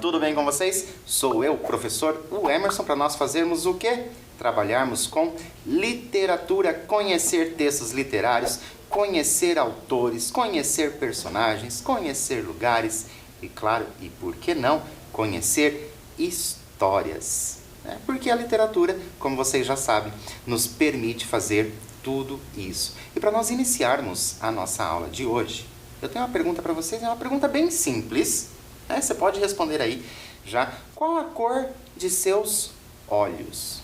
tudo bem com vocês? Sou eu, professor Emerson, para nós fazermos o quê? Trabalharmos com literatura, conhecer textos literários, conhecer autores, conhecer personagens, conhecer lugares e, claro, e por que não, conhecer histórias. Porque a literatura, como vocês já sabem, nos permite fazer tudo isso. E para nós iniciarmos a nossa aula de hoje, eu tenho uma pergunta para vocês, é uma pergunta bem simples. Você pode responder aí já. Qual a cor de seus olhos?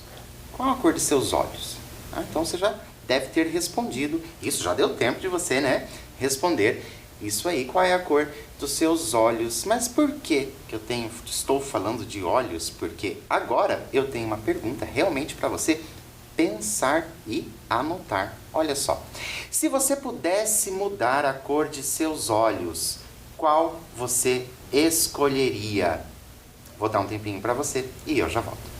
Qual a cor de seus olhos? Então você já deve ter respondido. Isso já deu tempo de você, responder isso aí. Qual é a cor dos seus olhos? Mas por que estou falando de olhos? Porque agora eu tenho uma pergunta realmente para você pensar e anotar. Olha só. Se você pudesse mudar a cor de seus olhos, qual você escolheria? Vou dar um tempinho para você e eu já volto.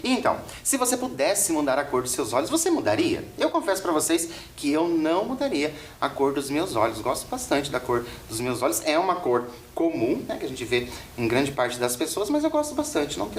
Então, se você pudesse mudar a cor dos seus olhos, você mudaria? Eu confesso para vocês que eu não mudaria a cor dos meus olhos. Gosto bastante da cor dos meus olhos. É uma cor comum, que a gente vê em grande parte das pessoas, mas eu gosto bastante. Não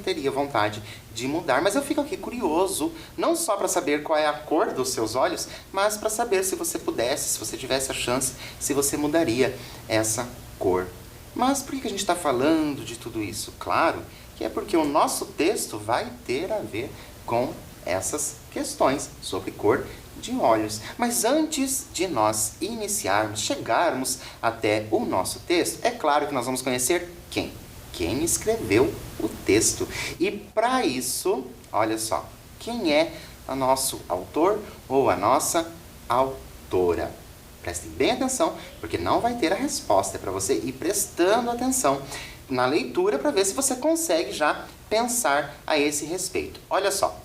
teria vontade de mudar. Mas eu fico aqui curioso, não só para saber qual é a cor dos seus olhos, mas para saber se você pudesse, se você tivesse a chance, se você mudaria essa cor. Mas por que a gente está falando de tudo isso? Claro que é porque o nosso texto vai ter a ver com essas questões sobre cor de olhos. Mas antes de nós iniciarmos, chegarmos até o nosso texto, é claro que nós vamos conhecer quem? Quem escreveu o texto. E para isso, olha só, quem é o nosso autor ou a nossa autora? Prestem bem atenção, porque não vai ter a resposta para você ir prestando atenção na leitura para ver se você consegue já pensar a esse respeito. Olha só.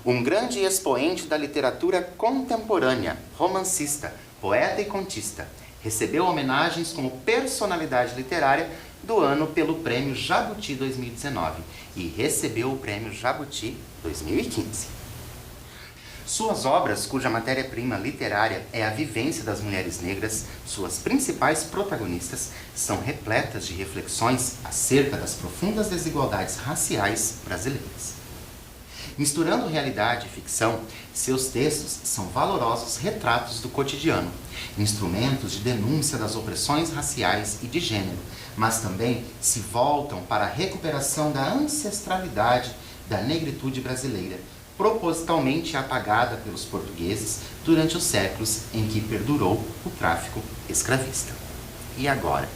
Um grande expoente da literatura contemporânea, romancista, poeta e contista, recebeu homenagens como personalidade literária do ano pelo Prêmio Jabuti 2019 e recebeu o Prêmio Jabuti 2015. Suas obras, cuja matéria-prima literária é a vivência das mulheres negras, suas principais protagonistas, são repletas de reflexões acerca das profundas desigualdades raciais brasileiras. Misturando realidade e ficção, seus textos são valorosos retratos do cotidiano, instrumentos de denúncia das opressões raciais e de gênero, mas também se voltam para a recuperação da ancestralidade da negritude brasileira, propositalmente apagada pelos portugueses durante os séculos em que perdurou o tráfico escravista. E agora?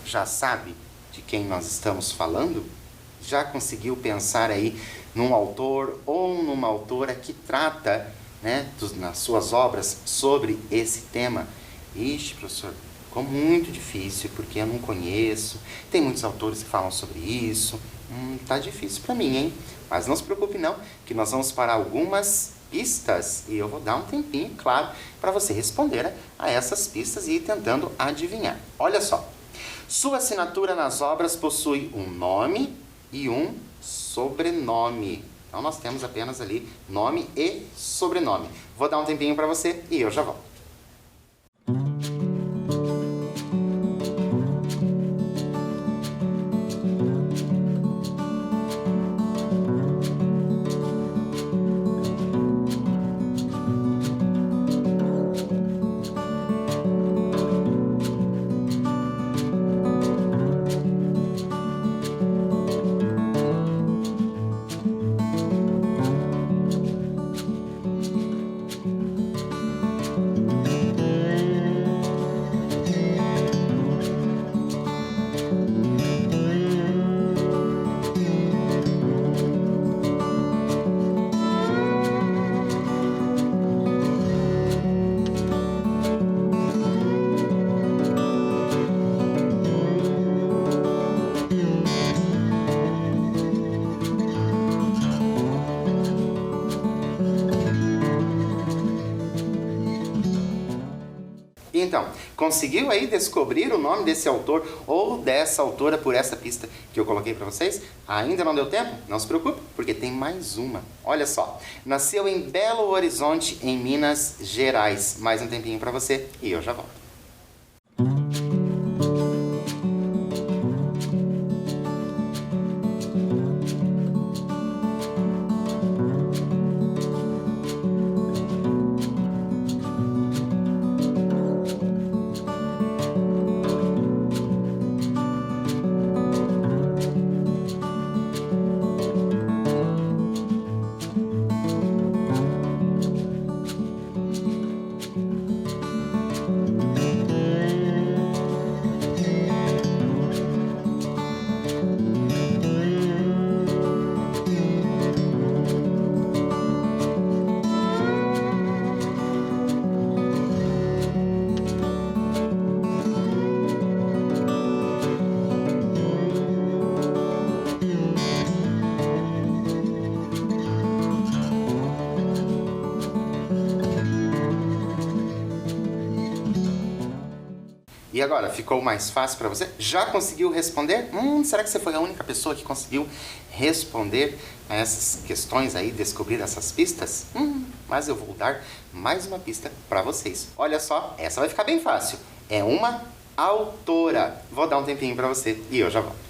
Já sabe de quem nós estamos falando? Já conseguiu pensar aí num autor ou numa autora que trata, nas suas obras sobre esse tema? Ixi, professor, ficou muito difícil porque eu não conheço. Tem muitos autores que falam sobre isso. Tá difícil para mim, hein? Mas não se preocupe não, que nós vamos para algumas pistas e eu vou dar um tempinho, claro, para você responder a essas pistas e ir tentando adivinhar. Olha só, sua assinatura nas obras possui um nome e um sobrenome. Então nós temos apenas ali nome e sobrenome. Vou dar um tempinho para você e eu já volto. Então, conseguiu aí descobrir o nome desse autor ou dessa autora por essa pista que eu coloquei para vocês? Ainda não deu tempo? Não se preocupe, porque tem mais uma. Olha só, nasceu em Belo Horizonte, em Minas Gerais. Mais um tempinho para você e eu já volto. E agora, ficou mais fácil para você? Já conseguiu responder? Será que você foi a única pessoa que conseguiu responder a essas questões aí, descobrir essas pistas? Mas eu vou dar mais uma pista para vocês. Olha só, essa vai ficar bem fácil. É uma autora. Vou dar um tempinho para você e eu já volto.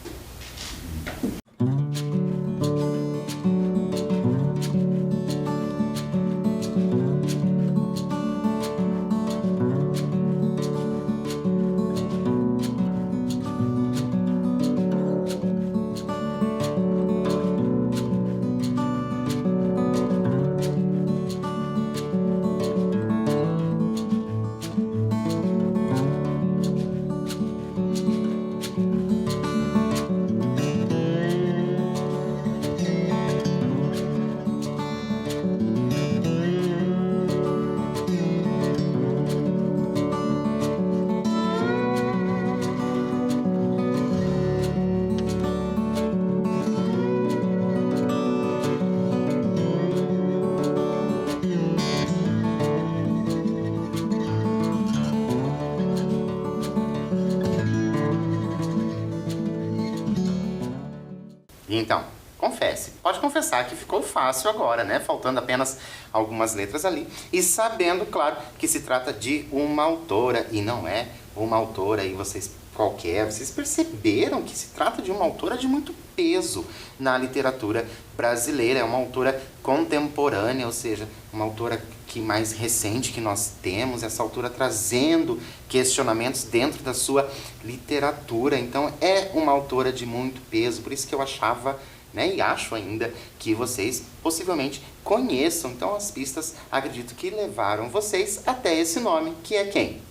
Então, confesse, pode confessar que ficou fácil agora, né? Faltando apenas algumas letras ali. E sabendo, claro, que se trata de uma autora e não é uma autora aí vocês qualquer. Vocês perceberam que se trata de uma autora de muito peso na literatura brasileira. É uma autora contemporânea, ou seja, uma autora que mais recente que nós temos, essa autora trazendo questionamentos dentro da sua literatura. Então é uma autora de muito peso, por isso que eu achava, né, e acho ainda que vocês possivelmente conheçam. Então as pistas acredito que levaram vocês até esse nome, que é quem?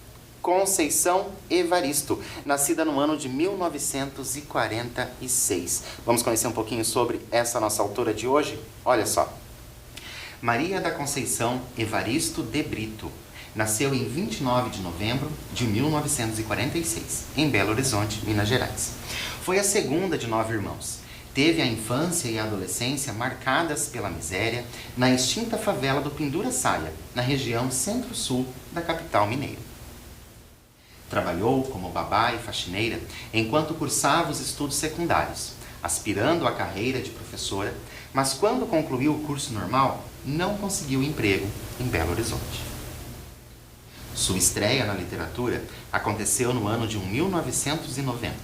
Conceição Evaristo, nascida no ano de 1946. Vamos conhecer um pouquinho sobre essa nossa autora de hoje? Olha só. Maria da Conceição Evaristo de Brito nasceu em 29 de novembro de 1946, em Belo Horizonte, Minas Gerais. Foi a segunda de 9 irmãos. Teve a infância e a adolescência marcadas pela miséria na extinta favela do Pindura-Saia, na região centro-sul da capital mineira. Trabalhou como babá e faxineira enquanto cursava os estudos secundários, aspirando à carreira de professora, mas quando concluiu o curso normal, não conseguiu emprego em Belo Horizonte. Sua estreia na literatura aconteceu no ano de 1990,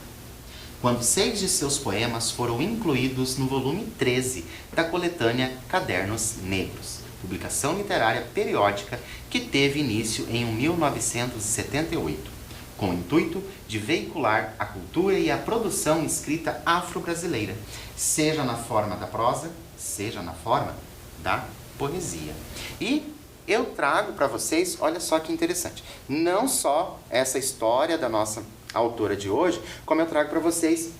quando 6 de seus poemas foram incluídos no volume 13 da coletânea Cadernos Negros, publicação literária periódica que teve início em 1978. Com o intuito de veicular a cultura e a produção escrita afro-brasileira, seja na forma da prosa, seja na forma da poesia. E eu trago para vocês, olha só que interessante, não só essa história da nossa autora de hoje, como eu trago para vocês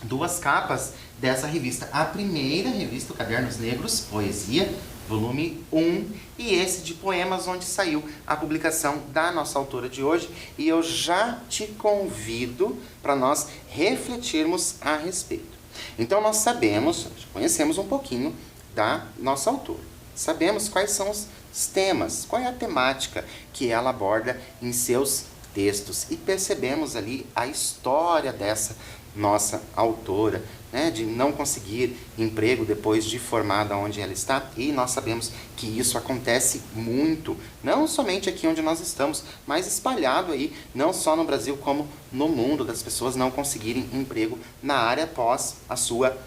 2 capas dessa revista. A primeira revista, o Cadernos Negros, Poesia, volume 1, e esse de poemas, onde saiu a publicação da nossa autora de hoje. E eu já te convido para nós refletirmos a respeito. Então nós sabemos, conhecemos um pouquinho da nossa autora. Sabemos quais são os temas, qual é a temática que ela aborda em seus textos. E percebemos ali a história dessa nossa autora, né, de não conseguir emprego depois de formada onde ela está, e nós sabemos que isso acontece muito, não somente aqui onde nós estamos, mas espalhado aí, não só no Brasil como no mundo, das pessoas não conseguirem emprego na área após a sua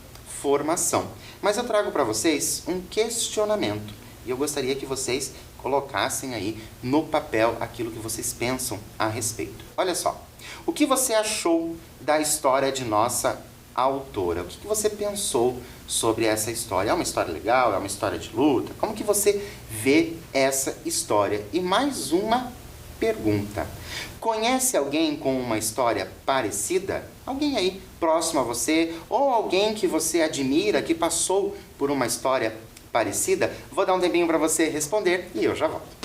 formação. Mas eu trago para vocês um questionamento, e eu gostaria que vocês colocassem aí no papel aquilo que vocês pensam a respeito. Olha só, o que você achou da história de nossa autora? O que você pensou sobre essa história? É uma história legal? É uma história de luta? Como que você vê essa história? E mais uma pergunta. Conhece alguém com uma história parecida? Alguém aí próximo a você? Ou alguém que você admira, que passou por uma história parecida? Vou dar um tempinho para você responder e eu já volto.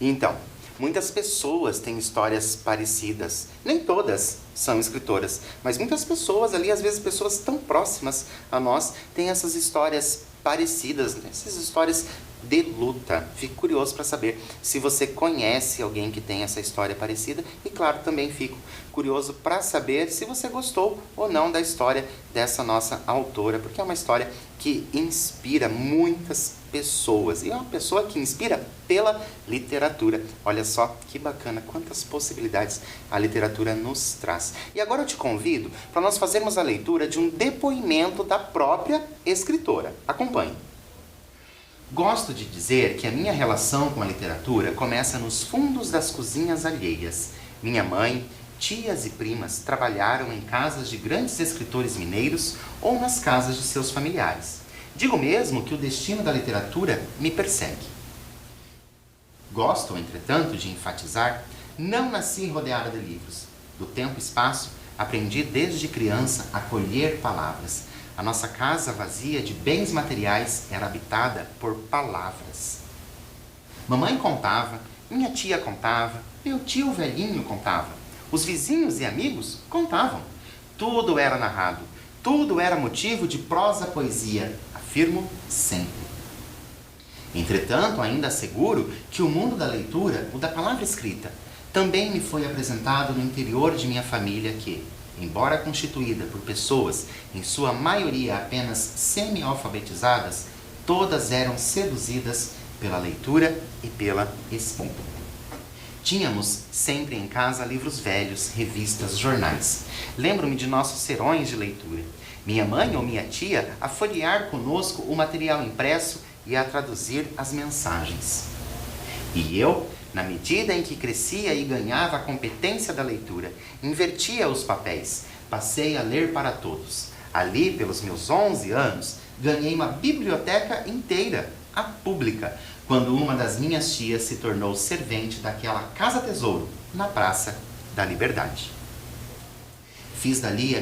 Então, muitas pessoas têm histórias parecidas. Nem todas são escritoras, mas muitas pessoas ali, às vezes pessoas tão próximas a nós, têm essas histórias parecidas, né? Essas histórias de luta. Fico curioso para saber se você conhece alguém que tem essa história parecida e, claro, também fico curioso para saber se você gostou ou não da história dessa nossa autora, porque é uma história que inspira muitas pessoas e é uma pessoa que inspira pela literatura. Olha só que bacana, quantas possibilidades a literatura nos traz. E agora eu te convido para nós fazermos a leitura de um depoimento da própria escritora. Acompanhe. Gosto de dizer que a minha relação com a literatura começa nos fundos das cozinhas alheias. Minha mãe, tias e primas trabalharam em casas de grandes escritores mineiros ou nas casas de seus familiares. Digo mesmo que o destino da literatura me persegue. Gosto, entretanto, de enfatizar, não nasci rodeada de livros. Do tempo e espaço, aprendi desde criança a colher palavras. A nossa casa vazia de bens materiais era habitada por palavras. Mamãe contava, minha tia contava, meu tio velhinho contava. Os vizinhos e amigos contavam. Tudo era narrado, tudo era motivo de prosa poesia, afirmo sempre. Entretanto, ainda asseguro que o mundo da leitura, o da palavra escrita, também me foi apresentado no interior de minha família que, embora constituída por pessoas, em sua maioria apenas semi-alfabetizadas, todas eram seduzidas pela leitura e pela escrita. Tínhamos sempre em casa livros velhos, revistas, jornais. Lembro-me de nossos serões de leitura. Minha mãe ou minha tia a folhear conosco o material impresso e a traduzir as mensagens. E eu, na medida em que crescia e ganhava a competência da leitura, invertia os papéis, passei a ler para todos. Ali, pelos meus 11 anos, ganhei uma biblioteca inteira, a pública, quando uma das minhas tias se tornou servente daquela casa-tesouro, na Praça da Liberdade. Fiz dali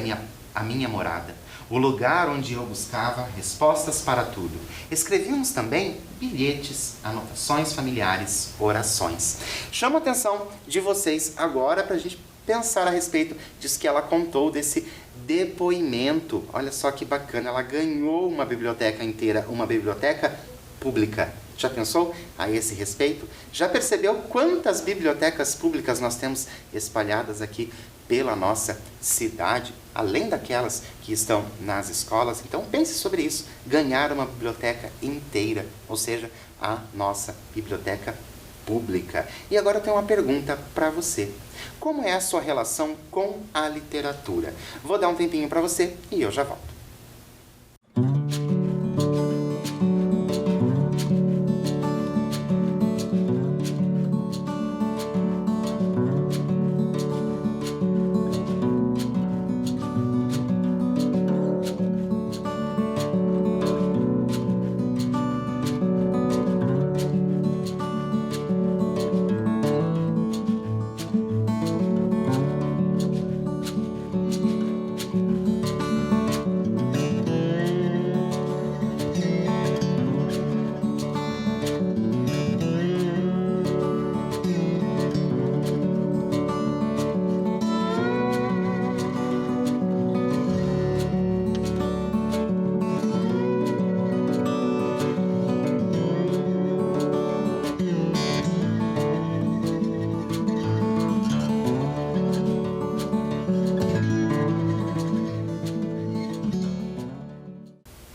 a minha morada, o lugar onde eu buscava respostas para tudo. Escrevíamos também bilhetes, anotações familiares, orações. Chamo a atenção de vocês agora para a gente pensar a respeito disso que ela contou, desse depoimento. Olha só que bacana, ela ganhou uma biblioteca inteira, uma biblioteca pública. Já pensou a esse respeito? Já percebeu quantas bibliotecas públicas nós temos espalhadas aqui pela nossa cidade, além daquelas que estão nas escolas. Então pense sobre isso, ganhar uma biblioteca inteira, ou seja, a nossa biblioteca pública. E agora eu tenho uma pergunta para você. Como é a sua relação com a literatura? Vou dar um tempinho para você e eu já volto.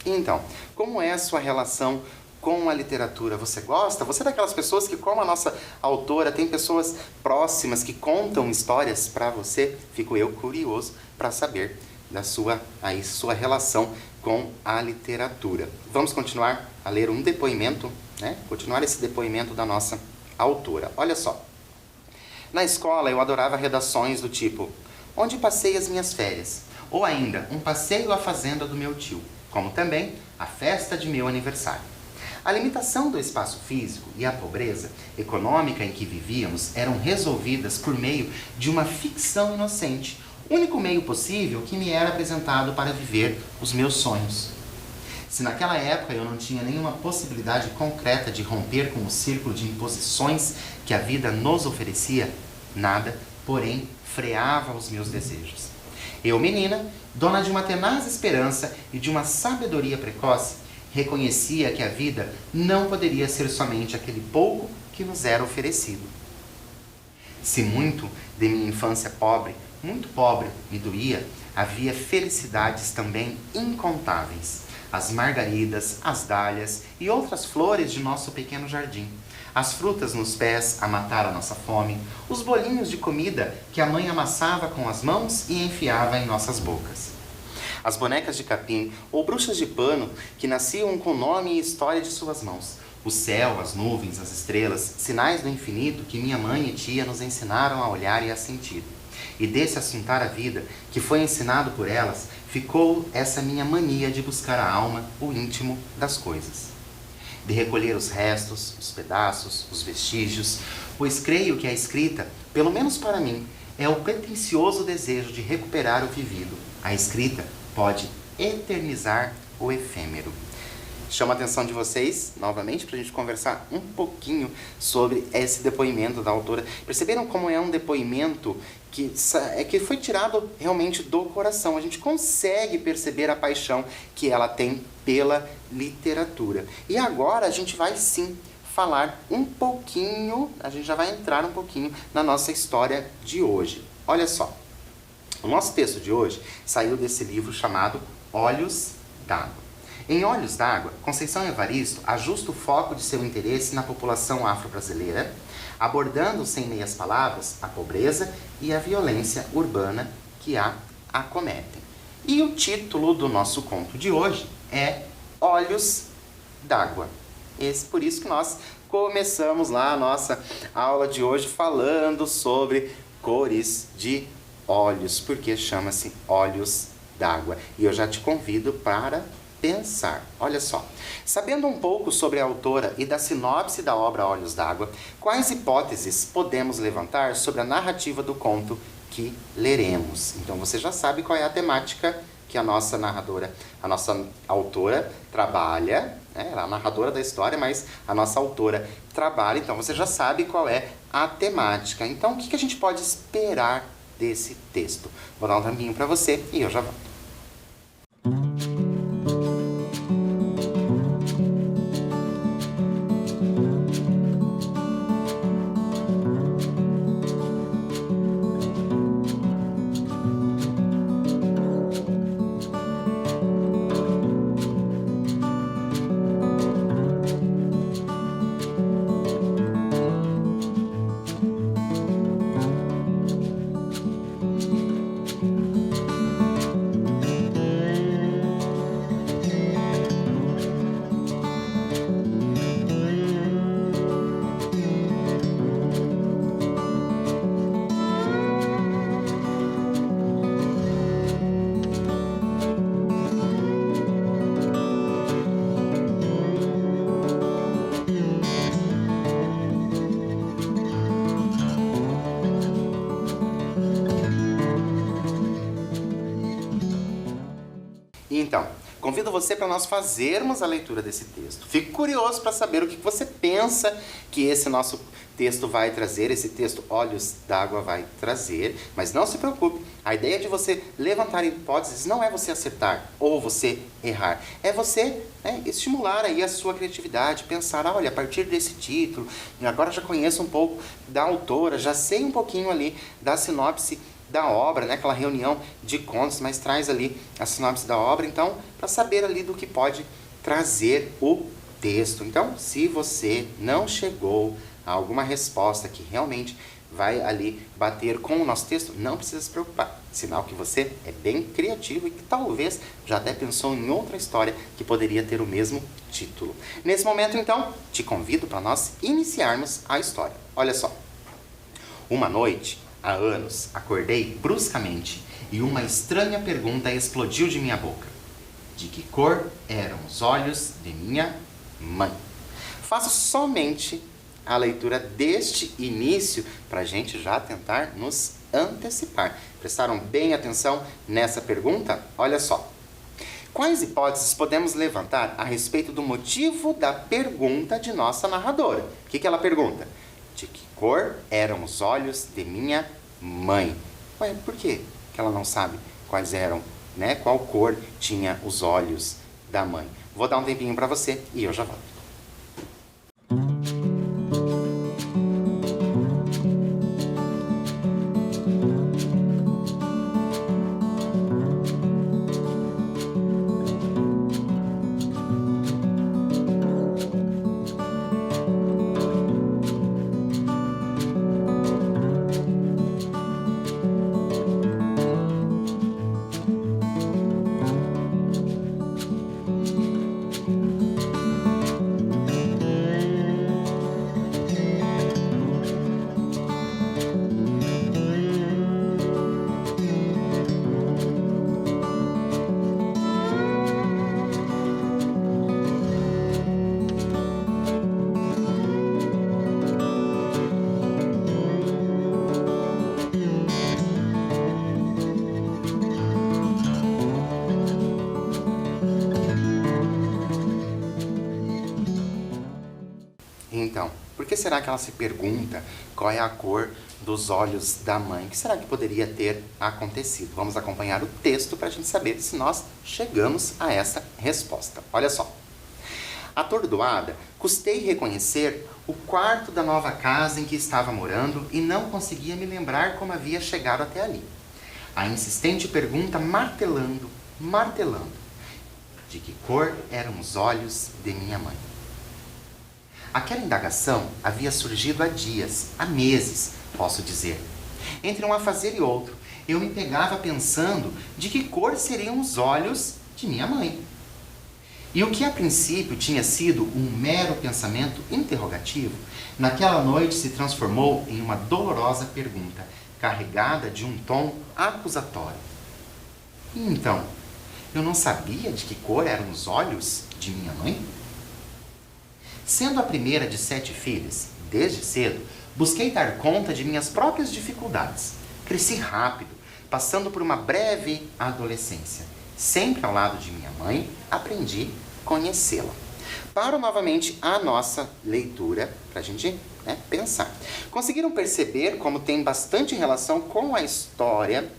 Então, como é a sua relação com a literatura? Você gosta? Você é daquelas pessoas que, como a nossa autora, tem pessoas próximas que contam histórias para você? Fico eu curioso para saber da sua relação com a literatura. Vamos continuar a ler um depoimento, né? Continuar esse depoimento da nossa autora. Olha só. Na escola eu adorava redações do tipo: onde passei as minhas férias? Ou ainda, um passeio à fazenda do meu tio, como também a festa de meu aniversário. A limitação do espaço físico e a pobreza econômica em que vivíamos eram resolvidas por meio de uma ficção inocente, único meio possível que me era apresentado para viver os meus sonhos. Se naquela época eu não tinha nenhuma possibilidade concreta de romper com o círculo de imposições que a vida nos oferecia, nada, porém, freava os meus desejos. Eu, menina, dona de uma tenaz esperança e de uma sabedoria precoce, reconhecia que a vida não poderia ser somente aquele pouco que nos era oferecido. Se muito de minha infância pobre, muito pobre, me doía, havia felicidades também incontáveis. As margaridas, as dálias e outras flores de nosso pequeno jardim. As frutas nos pés a matar a nossa fome, os bolinhos de comida que a mãe amassava com as mãos e enfiava em nossas bocas. As bonecas de capim ou bruxas de pano que nasciam com nome e história de suas mãos. O céu, as nuvens, as estrelas, sinais do infinito que minha mãe e tia nos ensinaram a olhar e a sentir. E desse assuntar a vida, que foi ensinado por elas, ficou essa minha mania de buscar a alma, o íntimo das coisas. De recolher os restos, os pedaços, os vestígios, pois creio que a escrita, pelo menos para mim, é o pretensioso desejo de recuperar o vivido. A escrita pode eternizar o efêmero. Chamo a atenção de vocês, novamente, para a gente conversar um pouquinho sobre esse depoimento da autora. Perceberam como é um depoimento que foi tirado realmente do coração? A gente consegue perceber a paixão que ela tem pela literatura. E agora a gente vai sim falar um pouquinho, a gente já vai entrar um pouquinho na nossa história de hoje. Olha só, o nosso texto de hoje saiu desse livro chamado Olhos d'Água. Em Olhos d'Água, Conceição Evaristo ajusta o foco de seu interesse na população afro-brasileira, abordando sem meias palavras a pobreza e a violência urbana que a acometem. E o título do nosso conto de hoje é Olhos d'Água. Por isso que nós começamos lá a nossa aula de hoje falando sobre cores de olhos, porque chama-se Olhos d'Água. E eu já te convido para pensar. Olha só, sabendo um pouco sobre a autora e da sinopse da obra Olhos d'Água, quais hipóteses podemos levantar sobre a narrativa do conto que leremos? Então você já sabe qual é a temática que a nossa narradora, a nossa autora trabalha, né? Ela é a narradora da história, mas a nossa autora trabalha, então você já sabe qual é a temática. Então o que a gente pode esperar desse texto? Vou dar um tampinho para você e eu já volto. Então, convido você para nós fazermos a leitura desse texto. Fico curioso para saber o que você pensa que esse nosso texto vai trazer, esse texto Olhos d'Água vai trazer, mas não se preocupe, a ideia de você levantar hipóteses não é você acertar ou você errar, é você estimular aí a sua criatividade, pensar, olha, a partir desse título, agora já conheço um pouco da autora, já sei um pouquinho ali da sinopse da obra, né? Aquela reunião de contos, mas traz ali a sinopse da obra, então, para saber ali do que pode trazer o texto. Então, se você não chegou a alguma resposta que realmente vai ali bater com o nosso texto, não precisa se preocupar. Sinal que você é bem criativo e que talvez já até pensou em outra história que poderia ter o mesmo título. Nesse momento, então, te convido para nós iniciarmos a história. Olha só. Uma noite, há anos, acordei bruscamente e uma estranha pergunta explodiu de minha boca. De que cor eram os olhos de minha mãe? Faço somente a leitura deste início para a gente já tentar nos antecipar. Prestaram bem atenção nessa pergunta? Olha só. Quais hipóteses podemos levantar a respeito do motivo da pergunta de nossa narradora? O que ela pergunta? De que cor eram os olhos de minha mãe? Ué, por quê que ela não sabe quais eram, né? Qual cor tinha os olhos da mãe? Vou dar um tempinho para você e eu já volto. Então, por que será que ela se pergunta qual é a cor dos olhos da mãe? O que será que poderia ter acontecido? Vamos acompanhar o texto para a gente saber se nós chegamos a essa resposta. Olha só. Atordoada, custei reconhecer o quarto da nova casa em que estava morando e não conseguia me lembrar como havia chegado até ali. A insistente pergunta martelando. De que cor eram os olhos de minha mãe? Aquela indagação havia surgido há dias, há meses, posso dizer. Entre um afazer e outro, eu me pegava pensando de que cor seriam os olhos de minha mãe. E o que a princípio tinha sido um mero pensamento interrogativo, naquela noite se transformou em uma dolorosa pergunta, carregada de um tom acusatório. E então, eu não sabia de que cor eram os olhos de minha mãe? Sendo a primeira de 7 filhas, desde cedo, busquei dar conta de minhas próprias dificuldades. Cresci rápido, passando por uma breve adolescência. Sempre ao lado de minha mãe, aprendi a conhecê-la. Paro novamente a nossa leitura, para a gente pensar. Conseguiram perceber como tem bastante relação com a história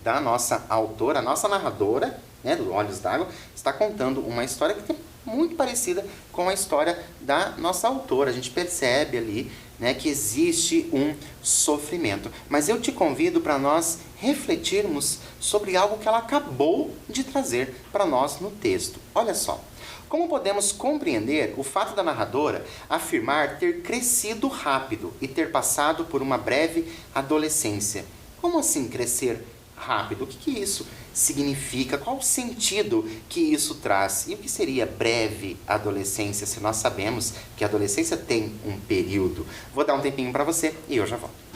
da nossa autora, a nossa narradora, do Olhos d'Água, está contando uma história que tem muito parecida com a história da nossa autora. A gente percebe ali que existe um sofrimento. Mas eu te convido para nós refletirmos sobre algo que ela acabou de trazer para nós no texto. Olha só. Como podemos compreender o fato da narradora afirmar ter crescido rápido e ter passado por uma breve adolescência? Como assim crescer rápido? O que isso significa? Qual o sentido que isso traz? E o que seria breve adolescência, se nós sabemos que a adolescência tem um período? Vou dar um tempinho para você e eu já volto.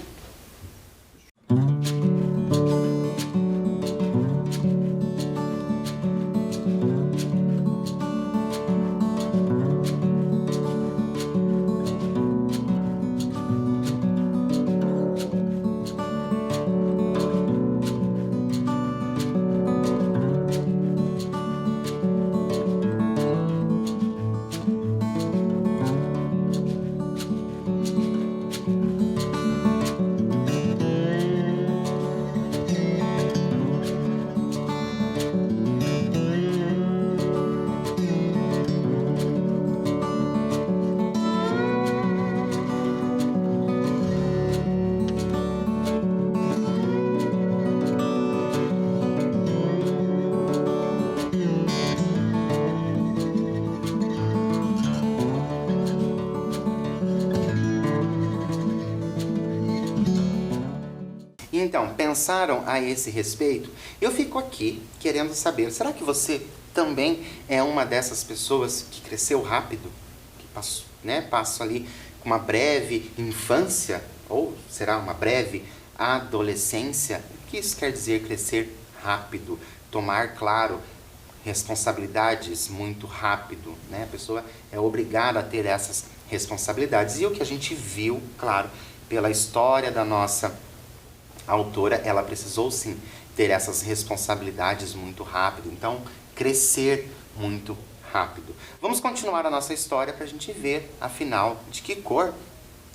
Então, pensaram a esse respeito? Eu fico aqui querendo saber, será que você também é uma dessas pessoas que cresceu rápido? Que passou, né, passa ali com uma breve infância? Ou será uma breve adolescência? O que isso quer dizer crescer rápido? Tomar, claro, responsabilidades muito rápido, né? A pessoa é obrigada a ter essas responsabilidades. E o que a gente viu, claro, pela história da nossa autora, ela precisou sim ter essas responsabilidades muito rápido. Então, crescer muito rápido. Vamos continuar a nossa história para a gente ver, afinal, de que cor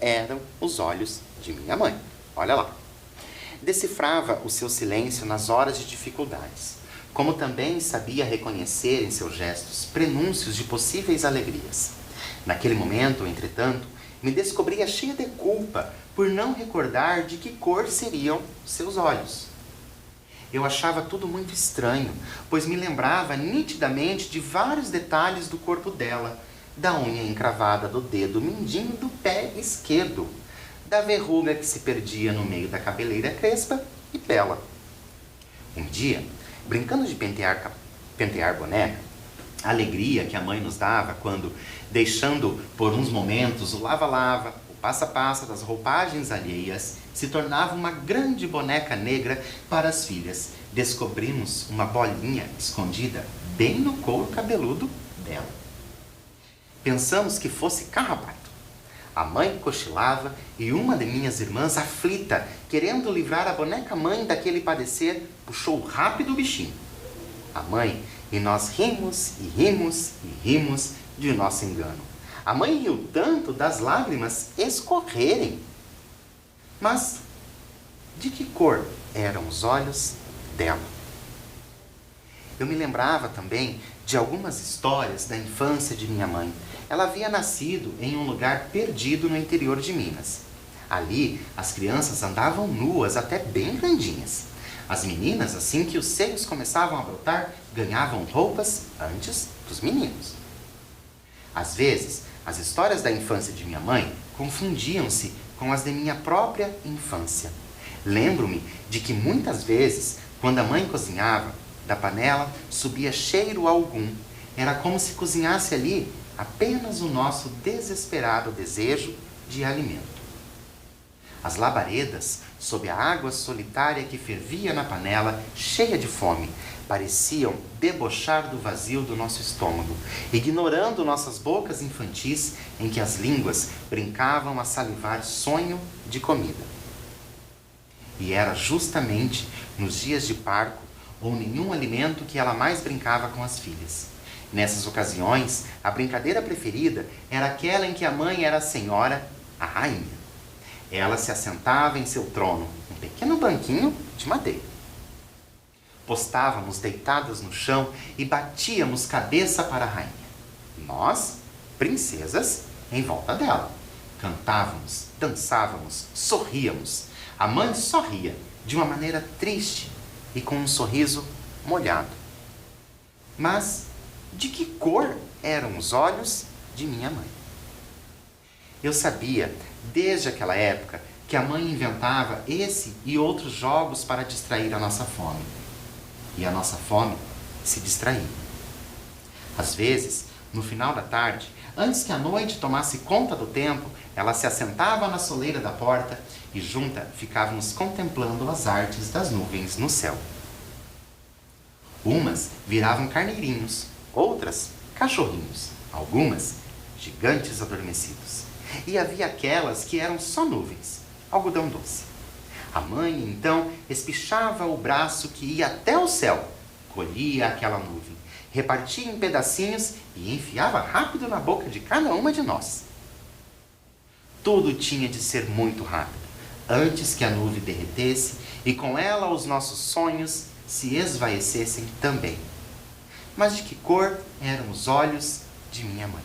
eram os olhos de minha mãe. Olha lá. Decifrava o seu silêncio nas horas de dificuldades, como também sabia reconhecer em seus gestos prenúncios de possíveis alegrias. Naquele momento, entretanto, me descobria cheia de culpa por não recordar de que cor seriam seus olhos. Eu achava tudo muito estranho, pois me lembrava nitidamente de vários detalhes do corpo dela, da unha encravada do dedo mindinho do pé esquerdo, da verruga que se perdia no meio da cabeleira crespa e bela. Um dia, brincando de pentear boneca, a alegria que a mãe nos dava quando, deixando por uns momentos o lava-lava, o passa-passa das roupagens alheias, se tornava uma grande boneca negra para as filhas. Descobrimos uma bolinha escondida bem no couro cabeludo dela. Pensamos que fosse carrapato. A mãe cochilava e uma de minhas irmãs, aflita, querendo livrar a boneca-mãe daquele padecer, puxou rápido o bichinho. A mãe e nós rimos e rimos e rimos de nosso engano. A mãe riu tanto das lágrimas escorrerem. Mas de que cor eram os olhos dela? Eu me lembrava também de algumas histórias da infância de minha mãe. Ela havia nascido em um lugar perdido no interior de Minas. Ali, as crianças andavam nuas, até bem grandinhas. As meninas, assim que os seios começavam a brotar, ganhavam roupas antes dos meninos. Às vezes, as histórias da infância de minha mãe confundiam-se com as de minha própria infância. Lembro-me de que muitas vezes, quando a mãe cozinhava, da panela subia cheiro algum. Era como se cozinhasse ali apenas o nosso desesperado desejo de alimento. As labaredas, sob a água solitária que fervia na panela, cheia de fome, pareciam debochar do vazio do nosso estômago, ignorando nossas bocas infantis em que as línguas brincavam a salivar sonho de comida. E era justamente nos dias de parco ou nenhum alimento que ela mais brincava com as filhas. Nessas ocasiões, a brincadeira preferida era aquela em que a mãe era a senhora, a rainha. Ela se assentava em seu trono, um pequeno banquinho de madeira. Postávamos deitadas no chão e batíamos cabeça para a rainha. Nós, princesas, em volta dela. Cantávamos, dançávamos, sorríamos. A mãe sorria, de uma maneira triste e com um sorriso molhado. Mas de que cor eram os olhos de minha mãe? Eu sabia, desde aquela época, que a mãe inventava esse e outros jogos para distrair a nossa fome. E a nossa fome se distraía. Às vezes, no final da tarde, antes que a noite tomasse conta do tempo, ela se assentava na soleira da porta e junta ficávamos contemplando as artes das nuvens no céu. Umas viravam carneirinhos, outras cachorrinhos, algumas gigantes adormecidos. E havia aquelas que eram só nuvens, algodão doce. A mãe, então, espichava o braço que ia até o céu, colhia aquela nuvem, repartia em pedacinhos e enfiava rápido na boca de cada uma de nós. Tudo tinha de ser muito rápido, antes que a nuvem derretesse e com ela os nossos sonhos se esvaecessem também. Mas de que cor eram os olhos de minha mãe?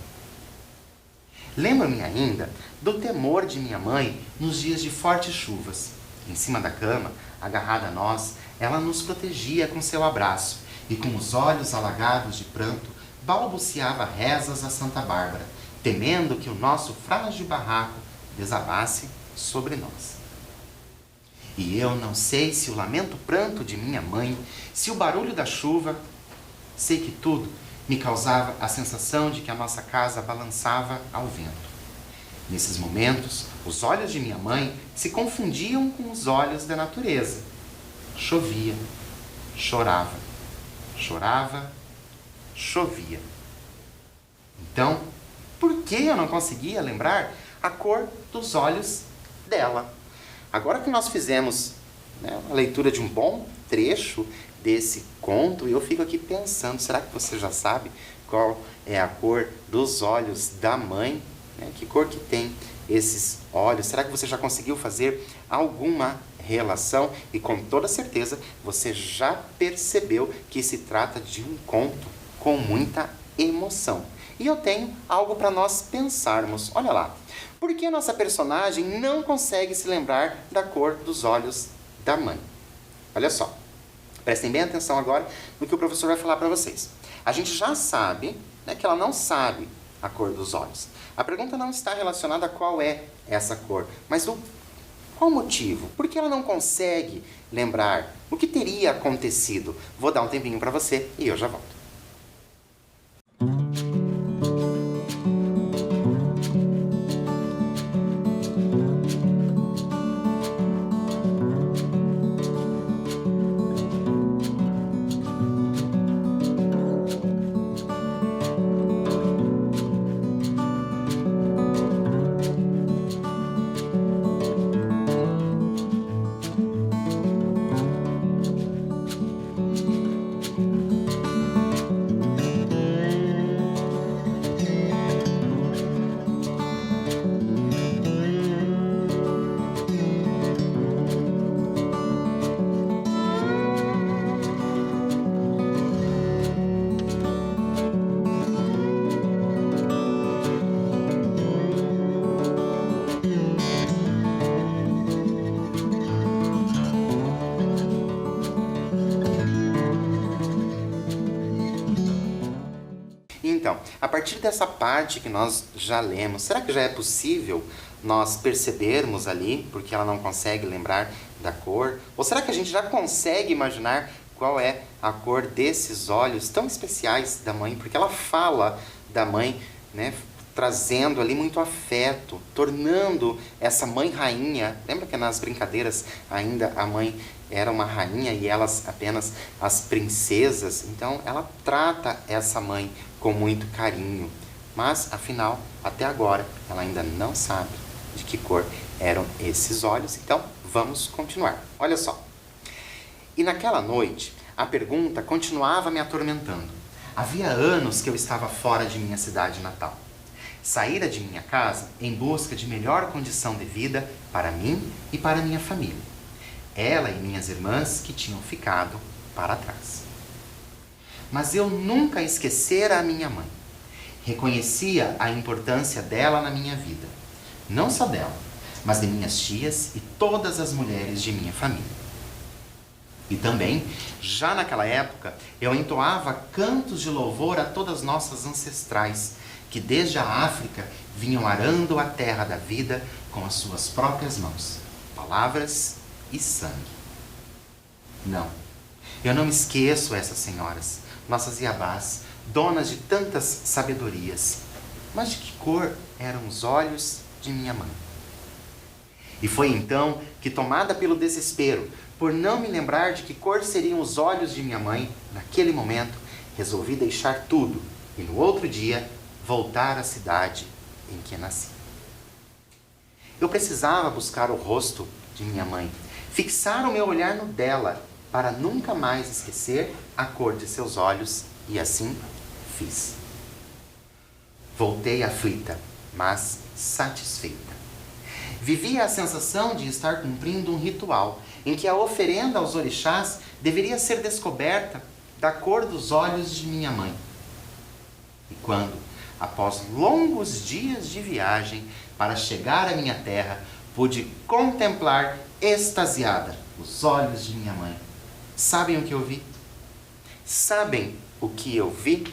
Lembro-me ainda do temor de minha mãe nos dias de fortes chuvas. Em cima da cama, agarrada a nós, ela nos protegia com seu abraço e com os olhos alagados de pranto, balbuciava rezas a Santa Bárbara, temendo que o nosso frágil barraco desabasse sobre nós. E eu não sei se o lamento pranto de minha mãe, se o barulho da chuva, sei que tudo me causava a sensação de que a nossa casa balançava ao vento. Nesses momentos, os olhos de minha mãe se confundiam com os olhos da natureza. Chovia, chorava, chorava, chovia. Então, por que eu não conseguia lembrar a cor dos olhos dela? Agora que nós fizemos, a leitura de um bom trecho desse conto, eu fico aqui pensando, será que você já sabe qual é a cor dos olhos da mãe? Que cor que tem esses olhos? Será que você já conseguiu fazer alguma relação? E com toda certeza você já percebeu que se trata de um conto com muita emoção. E eu tenho algo para nós pensarmos. Olha lá. Por que a nossa personagem não consegue se lembrar da cor dos olhos da mãe? Olha só. Prestem bem atenção agora no que o professor vai falar para vocês. A gente já sabe, que ela não sabe a cor dos olhos. A pergunta não está relacionada a qual é essa cor, mas qual motivo? Por que ela não consegue lembrar o que teria acontecido? Vou dar um tempinho para você e eu já volto. Então, a partir dessa parte que nós já lemos, será que já é possível nós percebermos ali, porque ela não consegue lembrar da cor? Ou será que a gente já consegue imaginar qual é a cor desses olhos tão especiais da mãe? Porque ela fala da mãe, trazendo ali muito afeto, tornando essa mãe rainha. Lembra que nas brincadeiras ainda a mãe era uma rainha e elas apenas as princesas? Então ela trata essa mãe com muito carinho. Mas, afinal, até agora, ela ainda não sabe de que cor eram esses olhos. Então, vamos continuar. Olha só. E naquela noite, a pergunta continuava me atormentando. Havia anos que eu estava fora de minha cidade natal. Saíra de minha casa em busca de melhor condição de vida para mim e para minha família. Ela e minhas irmãs que tinham ficado para trás. Mas eu nunca esquecera a minha mãe. Reconhecia a importância dela na minha vida. Não só dela, mas de minhas tias e todas as mulheres de minha família. E também, já naquela época, eu entoava cantos de louvor a todas nossas ancestrais, que desde a África vinham arando a terra da vida com as suas próprias mãos, palavras e sangue. Não, eu não me esqueço essas senhoras, nossas iabás, donas de tantas sabedorias. Mas de que cor eram os olhos de minha mãe? E foi então que, tomada pelo desespero, por não me lembrar de que cor seriam os olhos de minha mãe, naquele momento, resolvi deixar tudo e no outro dia voltar à cidade em que nasci. Eu precisava buscar o rosto de minha mãe, fixar o meu olhar no dela, para nunca mais esquecer a cor de seus olhos, e assim fiz. Voltei aflita, mas satisfeita. Vivia a sensação de estar cumprindo um ritual, em que a oferenda aos orixás deveria ser descoberta da cor dos olhos de minha mãe. E quando, após longos dias de viagem para chegar à minha terra, pude contemplar extasiada os olhos de minha mãe, sabem o que eu vi? Sabem o que eu vi?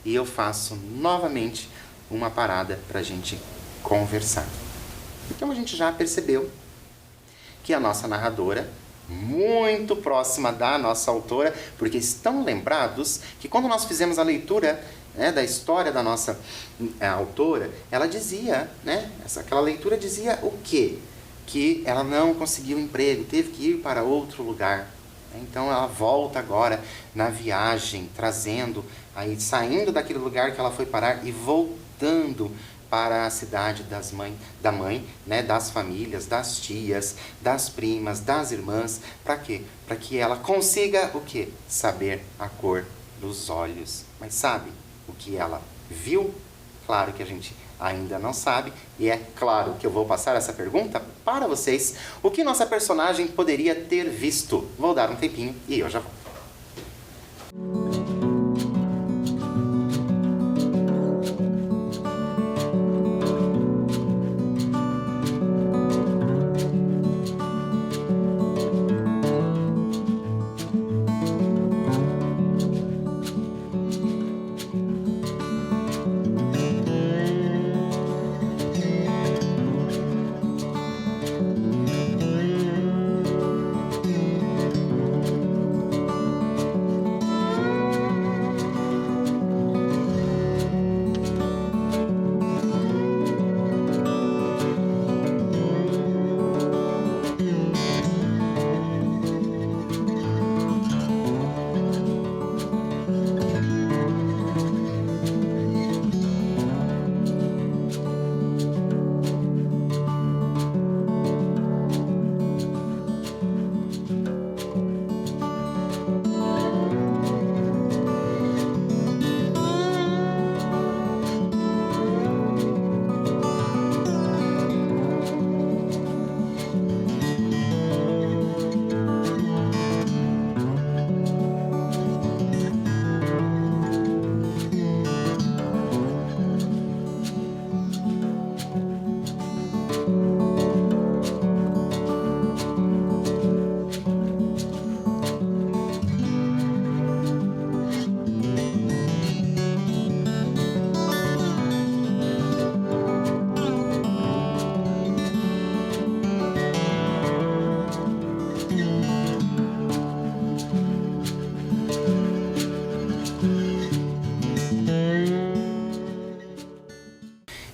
E eu faço novamente uma parada para a gente conversar. Então a gente já percebeu que a nossa narradora, muito próxima da nossa autora, porque estão lembrados que quando nós fizemos a leitura, né, da história da nossa autora, ela dizia, né, aquela leitura dizia o quê? Que ela não conseguiu emprego, teve que ir para outro lugar. Então ela volta agora na viagem, trazendo, aí saindo daquele lugar que ela foi parar e voltando para a cidade da mãe, né, das famílias, das tias, das primas, das irmãs. Para quê? Para que ela consiga o quê? Saber a cor dos olhos. Mas sabe o que ela viu? Claro que a gente ainda não sabe, e é claro que eu vou passar essa pergunta para vocês. O que nossa personagem poderia ter visto? Vou dar um tempinho e eu já volto.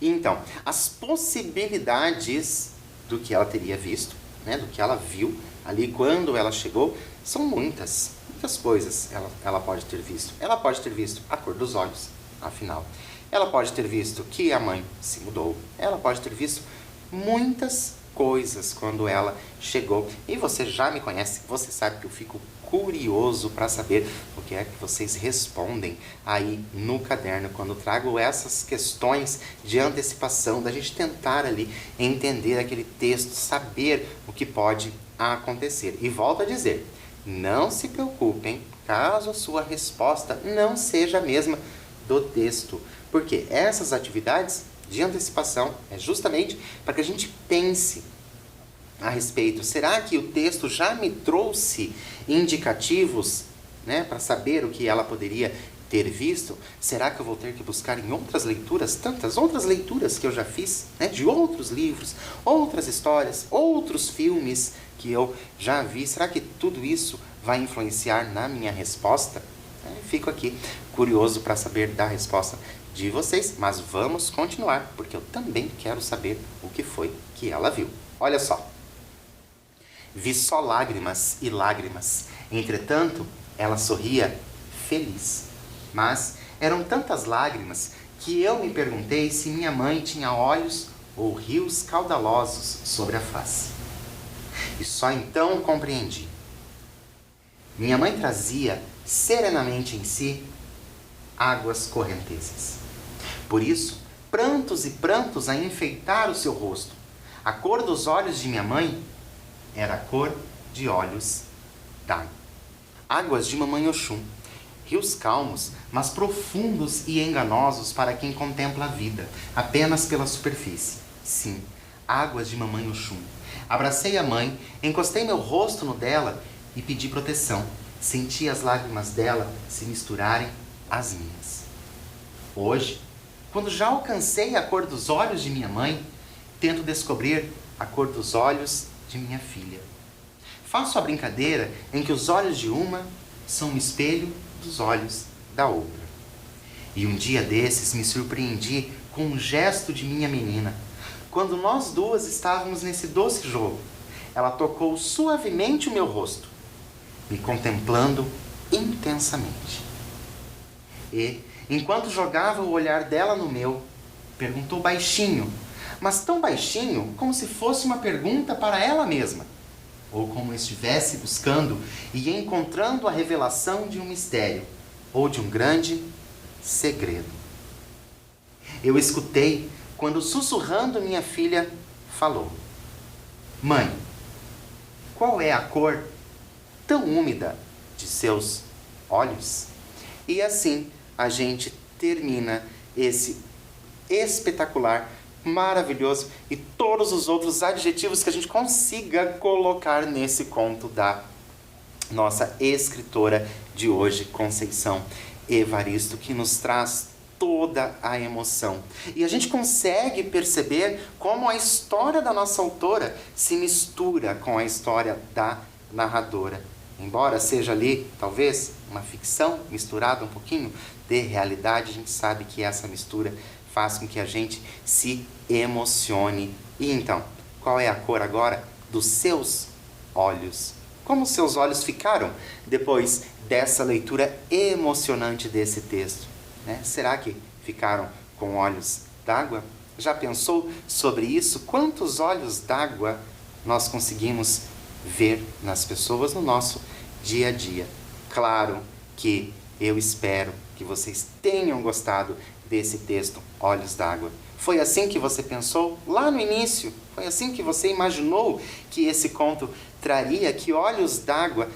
Então, as possibilidades do que ela teria visto, né, do que ela viu ali quando ela chegou, são muitas coisas ela pode ter visto. Ela pode ter visto a cor dos olhos, afinal. Ela pode ter visto que a mãe se mudou. Ela pode ter visto muitas coisas quando ela chegou. E você já me conhece, você sabe que eu fico curioso para saber o que é que vocês respondem aí no caderno, quando trago essas questões de antecipação, da gente tentar ali entender aquele texto, saber o que pode acontecer. E volto a dizer, não se preocupem caso a sua resposta não seja a mesma do texto, porque essas atividades de antecipação é justamente para que a gente pense a respeito. Será que o texto já me trouxe indicativos, né, para saber o que ela poderia ter visto? Será que eu vou ter que buscar em outras leituras, tantas outras leituras que eu já fiz, né, de outros livros, outras histórias, outros filmes que eu já vi? Será que tudo isso vai influenciar na minha resposta? Fico aqui curioso para saber da resposta de vocês, mas vamos continuar, porque eu também quero saber o que foi que ela viu. Olha só. Vi só lágrimas e lágrimas. Entretanto, ela sorria feliz. Mas eram tantas lágrimas que eu me perguntei se minha mãe tinha olhos ou rios caudalosos sobre a face. E só então compreendi. Minha mãe trazia serenamente em si águas correntezas. Por isso, prantos e prantos a enfeitar o seu rosto. A cor dos olhos de minha mãe era a cor de olhos d'água. Águas de mamãe Oxum, rios calmos, mas profundos e enganosos para quem contempla a vida, apenas pela superfície. Sim, águas de mamãe Oxum. Abracei a mãe, encostei meu rosto no dela e pedi proteção. Senti as lágrimas dela se misturarem às minhas. Hoje, quando já alcancei a cor dos olhos de minha mãe, tento descobrir a cor dos olhos de minha filha. Faço a brincadeira em que os olhos de uma são um espelho dos olhos da outra. E um dia desses me surpreendi com um gesto de minha menina. Quando nós duas estávamos nesse doce jogo, ela tocou suavemente o meu rosto, me contemplando intensamente. E, enquanto jogava o olhar dela no meu, perguntou baixinho, mas tão baixinho como se fosse uma pergunta para ela mesma, ou como estivesse buscando e encontrando a revelação de um mistério, ou de um grande segredo. Eu escutei quando, sussurrando, minha filha falou: Mãe, qual é a cor tão úmida de seus olhos? E assim a gente termina esse espetacular, maravilhoso e todos os outros adjetivos que a gente consiga colocar nesse conto da nossa escritora de hoje, Conceição Evaristo, que nos traz toda a emoção. E a gente consegue perceber como a história da nossa autora se mistura com a história da narradora. Embora seja ali, talvez, uma ficção misturada um pouquinho de realidade, a gente sabe que essa mistura faz com que a gente se emocione. E então, qual é a cor agora dos seus olhos? Como os seus olhos ficaram depois dessa leitura emocionante desse texto? Será que ficaram com olhos d'água? Já pensou sobre isso? Quantos olhos d'água nós conseguimos ver nas pessoas no nosso dia a dia? Claro que eu espero que vocês tenham gostado desse texto, Olhos d'Água. Foi assim que você pensou lá no início? Foi assim que você imaginou que esse conto traria? Que olhos d'água,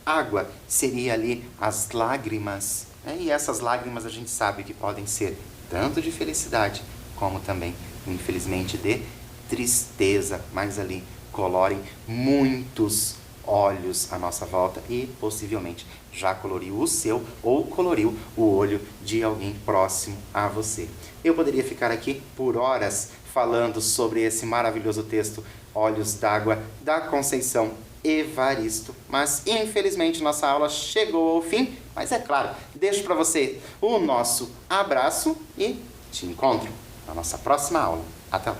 água seria ali as lágrimas, E essas lágrimas a gente sabe que podem ser tanto de felicidade, como também, infelizmente, de tristeza. Mas ali colorem muitos olhos à nossa volta e possivelmente já coloriu o seu ou coloriu o olho de alguém próximo a você. Eu poderia ficar aqui por horas falando sobre esse maravilhoso texto Olhos d'Água, da Conceição Evaristo, mas infelizmente nossa aula chegou ao fim. Mas é claro, deixo para você o nosso abraço e te encontro na nossa próxima aula. Até lá!